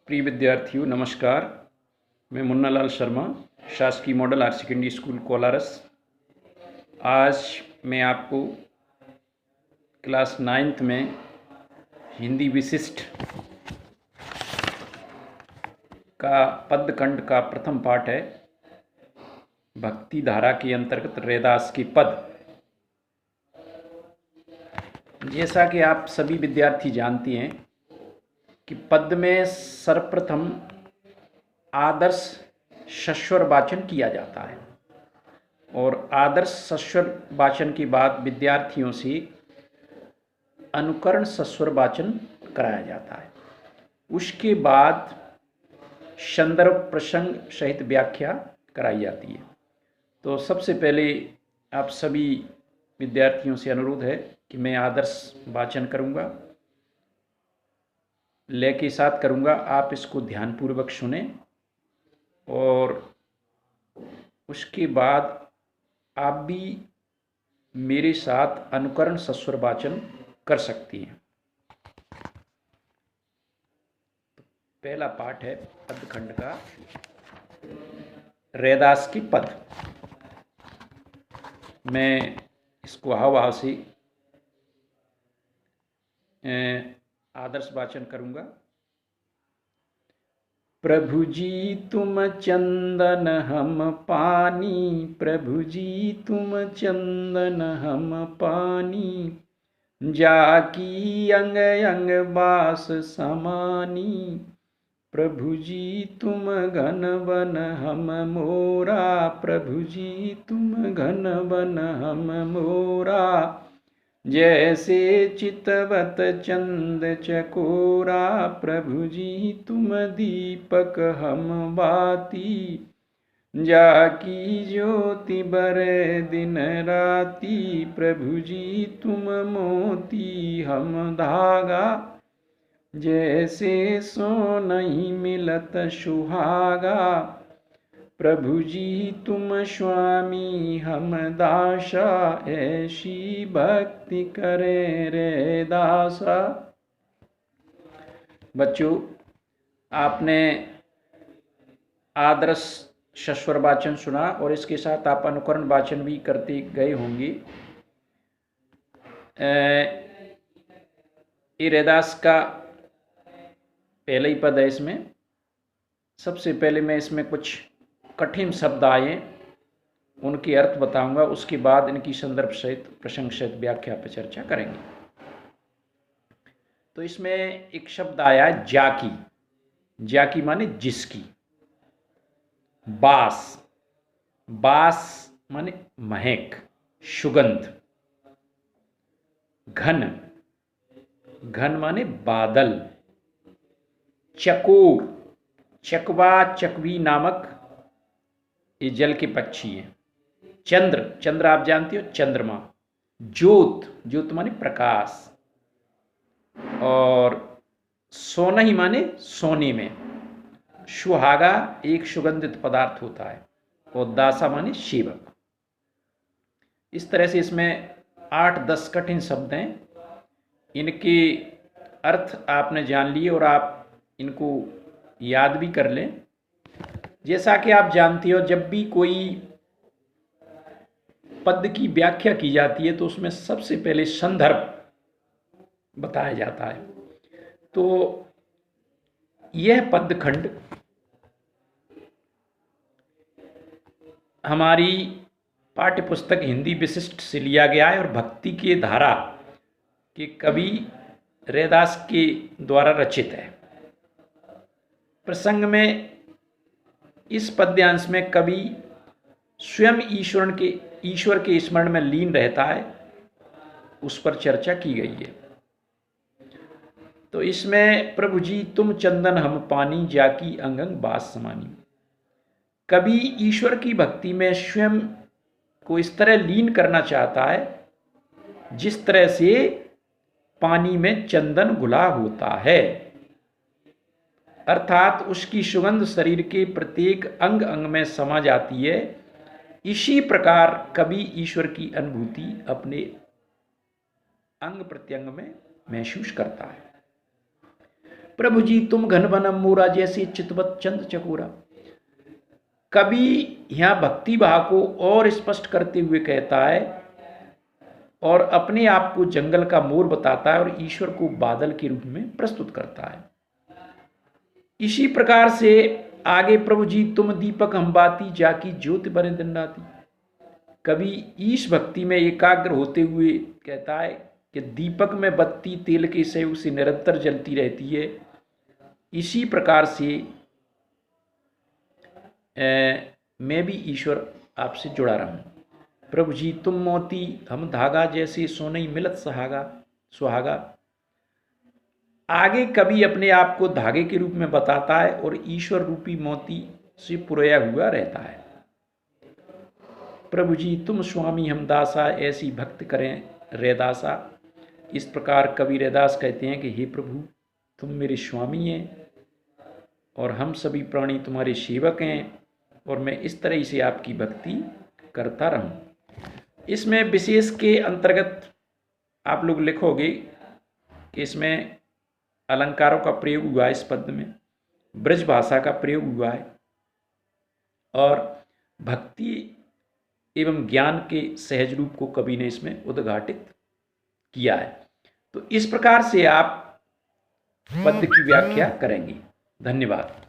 प्रिय विद्यार्थियों नमस्कार। मैं मुन्ना लाल शर्मा, शासकीय model higher secondary school Kolaras. आज मैं आपको क्लास 9th में हिंदी विशिष्ट का पदखंड का प्रथम पाठ है, भक्ति धारा के अंतर्गत रैदास के पद। जैसा कि आप सभी विद्यार्थी जानते हैं कि पद में सर्वप्रथम आदर्श सस्वर वाचन किया जाता है और आदर्श सस्वर वाचन के बाद विद्यार्थियों से अनुकरण सस्वर वाचन कराया जाता है। उसके बाद संदर्भ प्रसंग सहित व्याख्या कराई जाती है। तो सबसे पहले आप सभी विद्यार्थियों से अनुरोध है कि मैं आदर्श वाचन करूंगा, लय के साथ करूंगा। आप इसको ध्यानपूर्वक सुने और उसके बाद आप भी मेरे साथ अनुकरण सस्वर वाचन कर सकती हैं। पहला पाठ है पदखंड का रैदास के पद। मैं इसको हाव से आदर्श वाचन करूंगा। प्रभु जी तुम चंदन हम पानी, प्रभु जी तुम चंदन हम पानी, जाकी अंग अंग बास समानी, प्रभु जी तुम घन वन हम मोरा, प्रभु जी तुम घन वन हम मोरा, जैसे चितवत चंद चकोरा, प्रभु जी तुम दीपक हम बाती, जाकी ज्योति बरे दिन राती, प्रभु जी तुम मोती हम धागा, जैसे सो नहीं मिलत सुहागा, प्रभु जी तुम स्वामी हम दासा, ऐसी भक्ति करे रे दासा। बच्चों, आपने आदर्श सस्वर वाचन सुना और इसके साथ आप अनुकरण वाचन भी करते गए होंगे। ये रैदास का पहला ही पद है। इसमें सबसे पहले मैं इसमें कुछ कठिन शब्द आए उनके अर्थ बताऊंगा, उसके बाद इनकी संदर्भ सहित प्रसंग सहित व्याख्या पर चर्चा करेंगे। तो इसमें एक शब्द आया जाकी। जाकी माने जिसकी। बास, बास माने महक, सुगंध। घन, घन माने बादल। चकोर, चकवा चकवी नामक ये जल के पक्षी हैं। चंद्र, चंद्र आप जानते हो, चंद्रमा। ज्योत, ज्योत माने प्रकाश। और सोनही माने सोने में। सुहागा एक सुगंधित पदार्थ होता है और दासा माने सेवक। इस तरह से इसमें 8-10 कठिन शब्द हैं। इनके अर्थ आपने जान लिए और आप इनको याद भी कर लें। जैसा कि आप जानते हो, जब भी कोई पद की व्याख्या की जाती है तो उसमें सबसे पहले संदर्भ बताया जाता है। तो यह पदखंड हमारी पाठ्यपुस्तक हिंदी विशिष्ट से लिया गया है और भक्ति के धारा के कवि रैदास के द्वारा रचित है। प्रसंग में इस पद्यांश में कवि स्वयं ईश्वर के स्मरण में लीन रहता है, उस पर चर्चा की गई है। तो इसमें प्रभु जी तुम चंदन हम पानी, जाकी अंग अंग बास समानी। कवि ईश्वर की भक्ति में स्वयं को इस तरह लीन करना चाहता है जिस तरह से पानी में चंदन घुला होता है, अर्थात उसकी सुगंध शरीर के प्रत्येक अंग अंग में समा जाती है। इसी प्रकार कवि ईश्वर की अनुभूति अपने अंग प्रत्यंग में महसूस करता है। प्रभु जी तुम घन बनम मोरा, जैसे चितवत चंद चकोरा। कवि यहाँ भक्ति भाव को और स्पष्ट करते हुए कहता है और अपने आप को जंगल का मोर बताता है और ईश्वर को बादल के रूप में प्रस्तुत करता है। इसी प्रकार से आगे प्रभु जी तुम दीपक हम बाती, जाकी ज्योति बने दिन राती। कवि ईश भक्ति में एकाग्र होते हुए कहता है कि दीपक में बत्ती तेल के सहयोग से निरंतर जलती रहती है, इसी प्रकार से मैं भी ईश्वर आपसे जुड़ा रहूं। प्रभु जी तुम मोती हम धागा, जैसे सोनई मिलत सुहागा। आगे कवि अपने आप को धागे के रूप में बताता है और ईश्वर रूपी मोती से पुरोया हुआ रहता है। प्रभु जी तुम स्वामी हम दासा, ऐसी भक्त करें रैदासा। इस प्रकार कवि रैदास कहते हैं कि हे प्रभु तुम मेरे स्वामी हैं और हम सभी प्राणी तुम्हारे सेवक हैं और मैं इस तरह से आपकी भक्ति करता रहूं। इसमें विशेष के अंतर्गत आप लोग लिखोगे कि इसमें अलंकारों का प्रयोग हुआ है, इस पद में ब्रज भाषा का प्रयोग हुआ है और भक्ति एवं ज्ञान के सहज रूप को कवि ने इसमें उद्घाटित किया है। तो इस प्रकार से आप पद की व्याख्या करेंगे। धन्यवाद।